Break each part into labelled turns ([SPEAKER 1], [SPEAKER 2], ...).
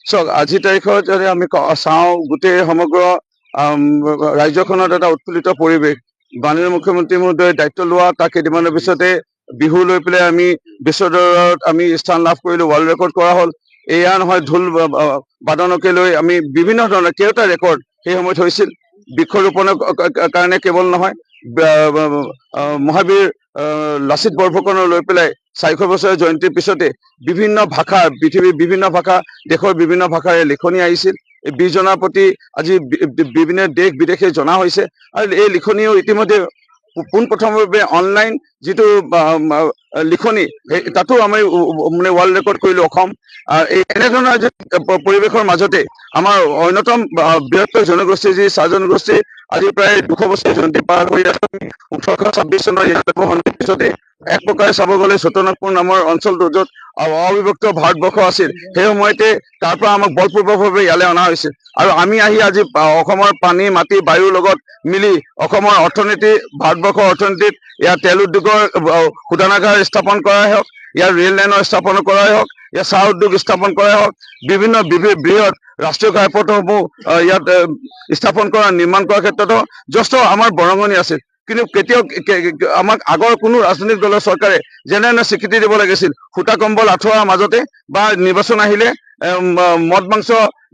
[SPEAKER 1] চাওক আজিৰ তাৰিখত যদি আমি চাওঁ গোটেই সমগ্ৰ ৰাজ্যখনত এটা উৎফুল্লিত পৰিৱেশ। মাননীয় মুখ্যমন্ত্ৰী মহোদয়ে দায়িত্ব লোৱা তাৰ কেইদিনমানৰ পিছতে বিহু লৈ পেলাই আমি বিশ্ব দৰবাৰত আমি স্থান লাভ কৰিলো, ৱৰ্ল্ড ৰেকৰ্ড কৰা হ'ল। এয়া নহয়, ঢোল বাদনকে লৈ আমি বিভিন্ন ধৰণৰ কেইটা ৰেকৰ্ড সেই সময়ত হৈছিল। বৃক্ষৰোপণৰ কাৰণে কেৱল নহয়, মহাবীৰ লাচিত বৰফুকনক লৈ পেলাই 400 বছৰীয়া জয়ন্তীৰ পিছতে বিভিন্ন ভাষা, পৃথিৱীৰ বিভিন্ন ভাষা, দেশৰ বিভিন্ন ভাষাৰে লিখনি আহিছিল। এই বীৰজনাৰ প্ৰতি আজি বিভিন্ন দেশ বিদেশে জনা হৈছে আৰু এই লিখনিও ইতিমধ্যে পোনপ্ৰথমভাৱে অনলাইন যিটো লিখনি তাতো আমি মানে ৱৰ্ল্ড ৰেকৰ্ড কৰিলো অসম। এনেধৰণৰ পৰিৱেশৰ মাজতে আমাৰ অন্যতম বৃহত্তৰ জনগোষ্ঠী যি চাহ জনগোষ্ঠী আজি প্ৰায় 200 বছৰ জয়ন্তী পাৰ কৰি 1826 চনৰ পিছতে এক প্ৰকাৰে চাব গ'লে চৌতনাগপুৰ নামৰ অঞ্চলটো য'ত অবিভক্ত ভাৰতবৰ্ষ আছিল, সেই সময়তে তাৰ পৰা আমাক বলপূৰ্বকভাৱে ইয়ালৈ অনা হৈছিল। আৰু আমি আহি আজি অসমৰ পানী, মাটি, বায়ুৰ লগত মিলি অসমৰ অৰ্থনীতি, ভাৰতবৰ্ষৰ অৰ্থনীতিত ইয়াৰ তেল উদ্যোগৰ শোধনাগাৰ স্থাপন কৰাই হওক, ইয়াৰ ৰেল লাইনৰ স্থাপন কৰাই হওক, ইয়াৰ চাহ উদ্যোগ স্থাপন কৰাই হওক, বিভিন্ন বৃহৎ ৰাষ্ট্ৰীয় ঘাইপথসমূহ ইয়াত স্থাপন কৰা, নিৰ্মাণ কৰাৰ ক্ষেত্ৰতো যথেষ্ট আমাৰ বৰঙণি আছিল। কিন্তু কেতিয়াও আমাক আগৰ কোনো ৰাজনৈতিক দলৰ চৰকাৰে যেনে স্বীকৃতি দিব লাগিছিল, সূতা কম্বল আঁঠুৱাৰ মাজতে বা নিৰ্বাচন আহিলে মদ মাংস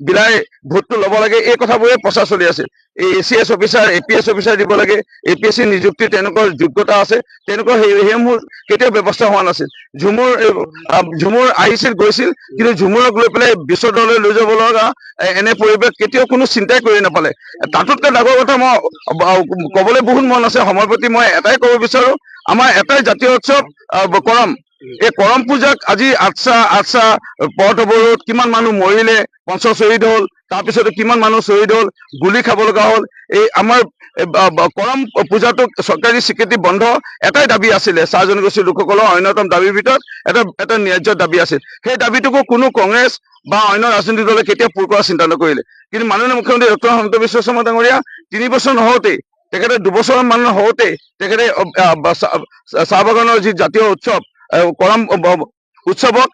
[SPEAKER 1] বিলাই ভোটটো ল'ব লাগে, এই কথাবোৰে প্ৰচাৰ চলি আছিল। এই ACS অফিচাৰ, APS অফিচাৰ দিব লাগে, APSC নিযুক্তি তেওঁলোকৰ যোগ্যতা আছে, তেওঁলোকৰ সেইসমূহ কেতিয়াও ব্যৱস্থা হোৱা নাছিল। ঝুমুৰ আহিছিল গৈছিল, কিন্তু ঝুমুৰক লৈ পেলাই বিশ্ব দৰবাৰলৈ লৈ যাব লগা এনে পৰিৱেশ কেতিয়াও কোনো চিন্তাই কৰি নাপালে। তাতোতকৈ ডাঙৰ কথা মই ক'বলৈ বহুত মন আছে, সময়ৰ প্ৰতি মই এটাই ক'ব বিচাৰো, আমাৰ এটাই জাতীয় উৎসৱ কৰম। এই কৰম পূজাক আজি আটছা পথ অৱৰোধ, কিমান মানুহ মৰিলে, পঞ্চশ্বহীদ হ'ল, তাৰপিছতে কিমান মানুহ শ্বহীদ হ'ল, গুলি খাব লগা হ'ল। এই আমাৰ কৰম পূজাটোক চৰকাৰী স্বীকৃতি বন্ধ এটাই দাবী আছিলে, চাহ জনগোষ্ঠীৰ লোকসকলৰ অন্যতম দাবীৰ ভিতৰত এটা ন্যায্য দাবী আছিল। সেই দাবীটোকো কোনো কংগ্ৰেছ বা অন্য ৰাজনৈতিক দলে কেতিয়াও পূৰ কৰাৰ চিন্তা নকৰিলে। কিন্তু মাননীয় মুখ্যমন্ত্ৰী ডক্টৰ হিমন্ত বিশ্ব শৰ্মা ডাঙৰীয়া 3 বছৰ নহওঁতেই, তেখেতে 2 বছৰ মান হওঁতেই তেখেতে চাহ বাগানৰ যি জাতীয় উৎসৱ কৰম উৎসৱক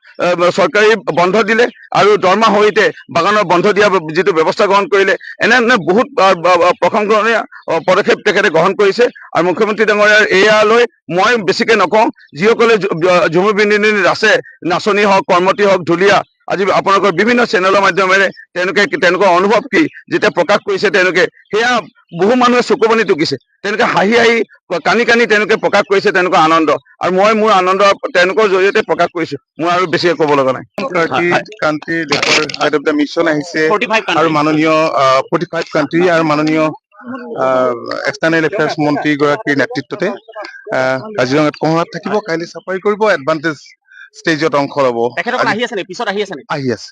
[SPEAKER 1] চৰকাৰী বন্ধ দিলে আৰু দৰমহা সহিতে বাগানৰ বন্ধ দিয়া যিটো ব্যৱস্থা গ্ৰহণ কৰিলে। এনে বহুত প্ৰশংসনীয় পদক্ষেপ তেখেতে গ্ৰহণ কৰিছে। আৰু মুখ্যমন্ত্ৰী ডাঙৰীয়াৰ এয়ালৈ মই বেছিকে নকওঁ, যিসকলে ঝুমুৰ বিন্দিনী আছে, নাচনী হওক, কৰ্মতী হওক, ঢুলীয়া, আজি আপোনালোকৰ বিভিন্ন চেনেলৰ মাধ্যমেৰে তেওঁলোকৰ অনুভৱ কি যেতিয়া প্ৰকাশ কৰিছে, তেওঁলোকে সেয়া বহু মানুহে চকুপানী টুকিছে। তেওঁলোকে হাঁহি কানি তেওঁলোকে প্ৰকাশ কৰিছে তেওঁলোকৰ আনন্দ, আৰু মই মোৰ আনন্দ তেওঁলোকৰ জৰিয়তে প্ৰকাশ কৰিছো। মই আৰু বেছিকে ক'ব লগা নাই।
[SPEAKER 2] কাণ্ট্ৰি দেশৰ হেড অফ দ্য মিছন আহিছে আৰু মাননীয় 45 কাণ্ট্ৰি আৰু মাননীয় এক্সটাৰ্নেল এফেয়াৰ্ছ মন্ত্ৰী গৰাকীৰ নেতৃত্বতে কাজিৰঙাত কঁহুৱাত থাকিব, কাইলৈ চাফাৰী কৰিব, এডভান্টেজ ষ্টেজত অংশ ল'ব।
[SPEAKER 3] আহি আছে।